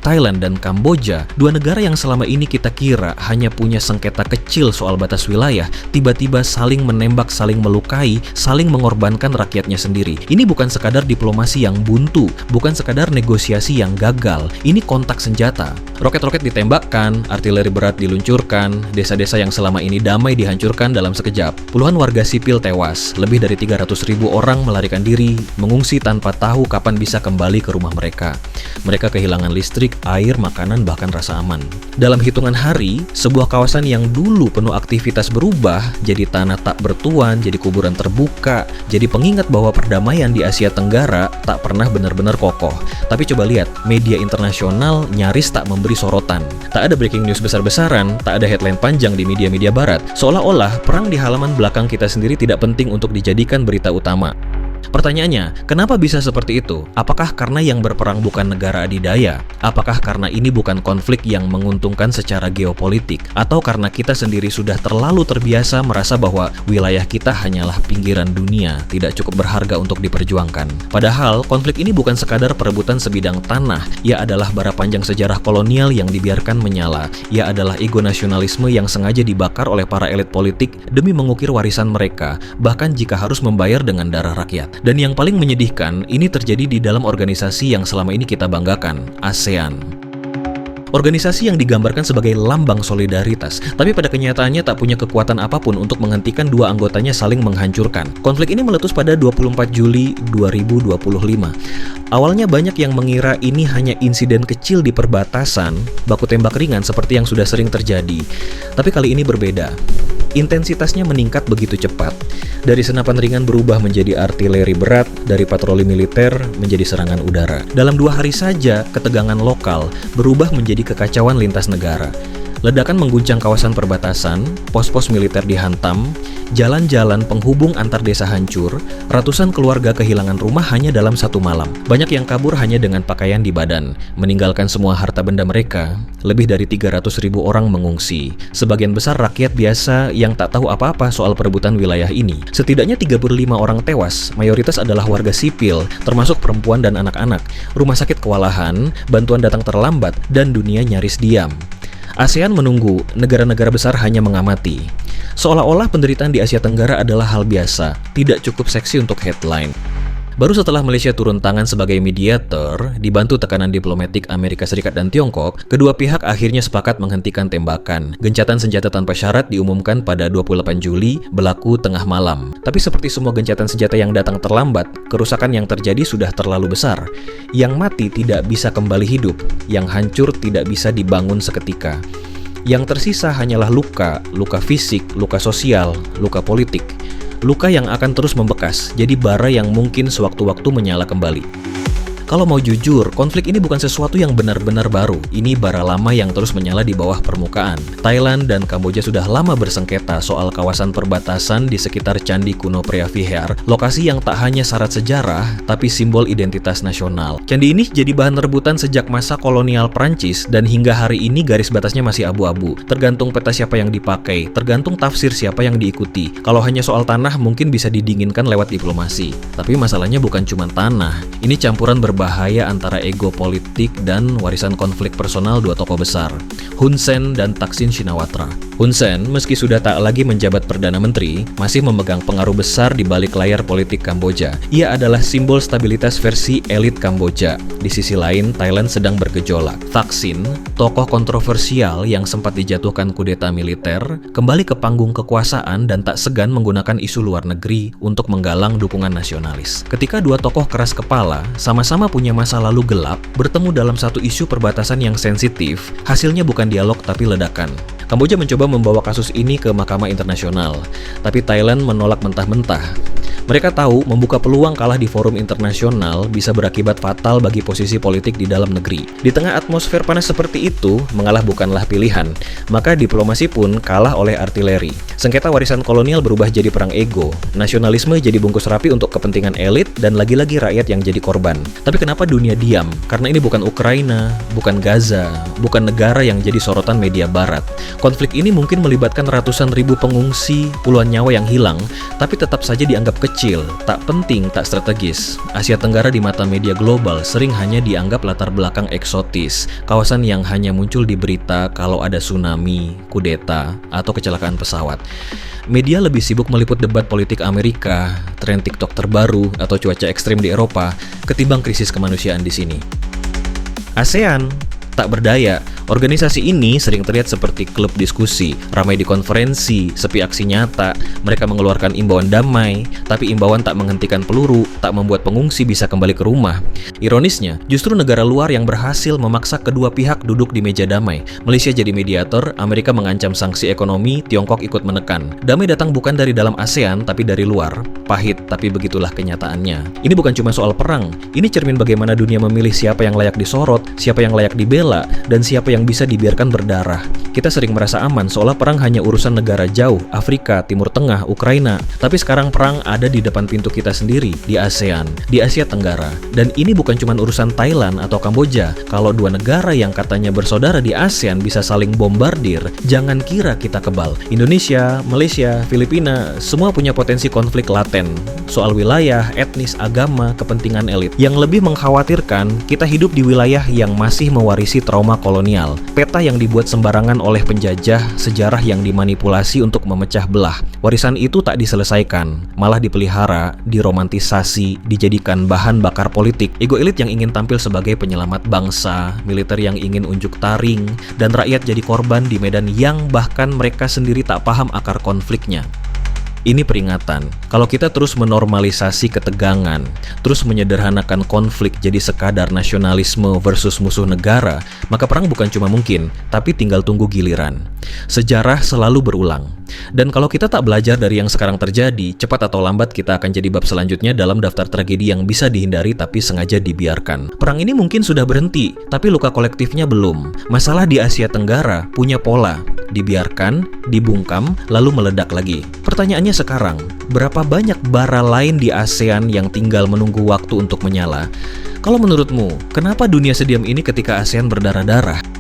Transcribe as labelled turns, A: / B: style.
A: Thailand dan Kamboja, dua negara yang selama ini kita kira hanya punya sengketa kecil soal batas wilayah, tiba-tiba saling menembak, saling melukai, saling mengorbankan rakyatnya sendiri. Ini bukan sekadar diplomasi yang buntu, bukan sekadar negosiasi yang gagal, ini kontak senjata. Roket-roket ditembakkan, artileri berat diluncurkan, desa-desa yang selama ini damai dihancurkan dalam sekejap. Puluhan warga sipil tewas, lebih dari 300.000 orang melarikan diri, mengungsi tanpa tahu kapan bisa kembali ke rumah mereka. Mereka kehilangan listrik, air, makanan, bahkan rasa aman. Dalam hitungan hari, sebuah kawasan yang dulu penuh aktivitas berubah, jadi tanah tak bertuan, jadi kuburan terbuka, jadi pengingat bahwa perdamaian di Asia Tenggara tak pernah benar-benar kokoh. Tapi coba lihat, media internasional nyaris tak memberi sorotan. Tak ada breaking news besar-besaran, tak ada headline panjang di media-media barat. Seolah-olah perang di halaman belakang kita sendiri tidak penting untuk dijadikan berita utama. Pertanyaannya, kenapa bisa seperti itu? Apakah karena yang berperang bukan negara adidaya? Apakah karena ini bukan konflik yang menguntungkan secara geopolitik? Atau karena kita sendiri sudah terlalu terbiasa merasa bahwa wilayah kita hanyalah pinggiran dunia, tidak cukup berharga untuk diperjuangkan? Padahal, konflik ini bukan sekadar perebutan sebidang tanah. Ia adalah bara panjang sejarah kolonial yang dibiarkan menyala. Ia adalah ego nasionalisme yang sengaja dibakar oleh para elit politik demi mengukir warisan mereka, bahkan jika harus membayar dengan darah rakyat. Dan yang paling menyedihkan, ini terjadi di dalam organisasi yang selama ini kita banggakan, ASEAN. Organisasi yang digambarkan sebagai lambang solidaritas, tapi pada kenyataannya tak punya kekuatan apapun untuk menghentikan dua anggotanya saling menghancurkan. Konflik ini meletus pada 24 Juli 2025. Awalnya banyak yang mengira ini hanya insiden kecil di perbatasan, baku tembak ringan seperti yang sudah sering terjadi. Tapi kali ini berbeda. Intensitasnya meningkat begitu cepat. Dari senapan ringan berubah menjadi artileri berat, dari patroli militer menjadi serangan udara. Dalam 2 hari saja, ketegangan lokal berubah menjadi kekacauan lintas negara. Ledakan mengguncang kawasan perbatasan, pos-pos militer dihantam, jalan-jalan penghubung antar desa hancur, ratusan keluarga kehilangan rumah hanya dalam 1 malam. Banyak yang kabur hanya dengan pakaian di badan, meninggalkan semua harta benda mereka. Lebih dari 300.000 orang mengungsi. Sebagian besar rakyat biasa yang tak tahu apa-apa soal perebutan wilayah ini. Setidaknya 35 orang tewas, mayoritas adalah warga sipil, termasuk perempuan dan anak-anak. Rumah sakit kewalahan, bantuan datang terlambat, dan dunia nyaris diam. ASEAN menunggu, negara-negara besar hanya mengamati. Seolah-olah penderitaan di Asia Tenggara adalah hal biasa, tidak cukup seksi untuk headline. Baru setelah Malaysia turun tangan sebagai mediator, dibantu tekanan diplomatik Amerika Serikat dan Tiongkok, kedua pihak akhirnya sepakat menghentikan tembakan. Gencatan senjata tanpa syarat diumumkan pada 28 Juli, berlaku tengah malam. Tapi seperti semua gencatan senjata yang datang terlambat, kerusakan yang terjadi sudah terlalu besar. Yang mati tidak bisa kembali hidup, yang hancur tidak bisa dibangun seketika. Yang tersisa hanyalah luka, luka fisik, luka sosial, luka politik. Luka yang akan terus membekas, jadi bara yang mungkin sewaktu-waktu menyala kembali. Kalau mau jujur, konflik ini bukan sesuatu yang benar-benar baru. Ini bara lama yang terus menyala di bawah permukaan. Thailand dan Kamboja sudah lama bersengketa soal kawasan perbatasan di sekitar Candi Kuno Preah Vihear, lokasi yang tak hanya syarat sejarah, tapi simbol identitas nasional. Candi ini jadi bahan rebutan sejak masa kolonial Prancis, dan hingga hari ini garis batasnya masih abu-abu. Tergantung peta siapa yang dipakai, tergantung tafsir siapa yang diikuti. Kalau hanya soal tanah, mungkin bisa didinginkan lewat diplomasi. Tapi masalahnya bukan cuma tanah. Ini campuran berbahaya antara ego politik dan warisan konflik personal dua tokoh besar, Hun Sen dan Thaksin Shinawatra. Hun Sen, meski sudah tak lagi menjabat Perdana Menteri, masih memegang pengaruh besar di balik layar politik Kamboja. Ia adalah simbol stabilitas versi elit Kamboja. Di sisi lain, Thailand sedang bergejolak. Thaksin, tokoh kontroversial yang sempat dijatuhkan kudeta militer, kembali ke panggung kekuasaan dan tak segan menggunakan isu luar negeri untuk menggalang dukungan nasionalis. Ketika dua tokoh keras kepala, sama-sama punya masa lalu gelap, bertemu dalam satu isu perbatasan yang sensitif, hasilnya bukan dialog tapi ledakan. Kamboja mencoba membawa kasus ini ke mahkamah internasional, tapi Thailand menolak mentah-mentah. Mereka tahu membuka peluang kalah di forum internasional bisa berakibat fatal bagi posisi politik di dalam negeri. Di tengah atmosfer panas seperti itu, mengalah bukanlah pilihan, maka diplomasi pun kalah oleh artileri. Sengketa warisan kolonial berubah jadi perang ego, nasionalisme jadi bungkus rapi untuk kepentingan elit, dan lagi-lagi rakyat yang jadi korban. Tapi kenapa dunia diam? Karena ini bukan Ukraina, bukan Gaza, bukan negara yang jadi sorotan media barat. Konflik ini ini mungkin melibatkan ratusan ribu pengungsi, puluhan nyawa yang hilang, tapi tetap saja dianggap kecil, tak penting, tak strategis. Asia Tenggara di mata media global sering hanya dianggap latar belakang eksotis, kawasan yang hanya muncul di berita kalau ada tsunami, kudeta, atau kecelakaan pesawat. Media lebih sibuk meliput debat politik Amerika, tren TikTok terbaru, atau cuaca ekstrim di Eropa, ketimbang krisis kemanusiaan di sini. ASEAN tak berdaya. Organisasi ini sering terlihat seperti klub diskusi, ramai di konferensi, sepi aksi nyata. Mereka mengeluarkan imbauan damai, tapi imbauan tak menghentikan peluru, tak membuat pengungsi bisa kembali ke rumah. Ironisnya, justru negara luar yang berhasil memaksa kedua pihak duduk di meja damai. Malaysia jadi mediator, Amerika mengancam sanksi ekonomi, Tiongkok ikut menekan. Damai datang bukan dari dalam ASEAN, tapi dari luar. Pahit, tapi begitulah kenyataannya. Ini bukan cuma soal perang, ini cermin bagaimana dunia memilih siapa yang layak disorot, siapa yang layak dibela, dan siapa yang bisa dibiarkan berdarah. Kita sering merasa aman seolah perang hanya urusan negara jauh, Afrika, Timur Tengah, Ukraina. Tapi sekarang perang ada di depan pintu kita sendiri, di ASEAN, di Asia Tenggara. Dan ini bukan cuma urusan Thailand atau Kamboja. Kalau dua negara yang katanya bersaudara di ASEAN bisa saling bombardir, jangan kira kita kebal. Indonesia, Malaysia, Filipina, semua punya potensi konflik laten. Soal wilayah, etnis, agama, kepentingan elit. Yang lebih mengkhawatirkan, kita hidup di wilayah yang masih mewarisi trauma kolonial. Peta yang dibuat sembarangan oleh penjajah, sejarah yang dimanipulasi untuk memecah belah. Warisan itu tak diselesaikan, malah dipelihara, diromantisasi, dijadikan bahan bakar politik. Ego elit yang ingin tampil sebagai penyelamat bangsa, militer yang ingin unjuk taring, dan rakyat jadi korban di medan yang bahkan mereka sendiri tak paham akar konfliknya. Ini peringatan, kalau kita terus menormalisasi ketegangan, terus menyederhanakan konflik jadi sekadar nasionalisme versus musuh negara, maka perang bukan cuma mungkin, tapi tinggal tunggu giliran. Sejarah selalu berulang. Dan kalau kita tak belajar dari yang sekarang terjadi, cepat atau lambat kita akan jadi bab selanjutnya dalam daftar tragedi yang bisa dihindari tapi sengaja dibiarkan. Perang ini mungkin sudah berhenti, tapi luka kolektifnya belum. Masalah di Asia Tenggara punya pola, dibiarkan, dibungkam, lalu meledak lagi. Pertanyaannya sekarang, berapa banyak bara lain di ASEAN yang tinggal menunggu waktu untuk menyala? Kalau menurutmu, kenapa dunia sediam ini ketika ASEAN berdarah-darah?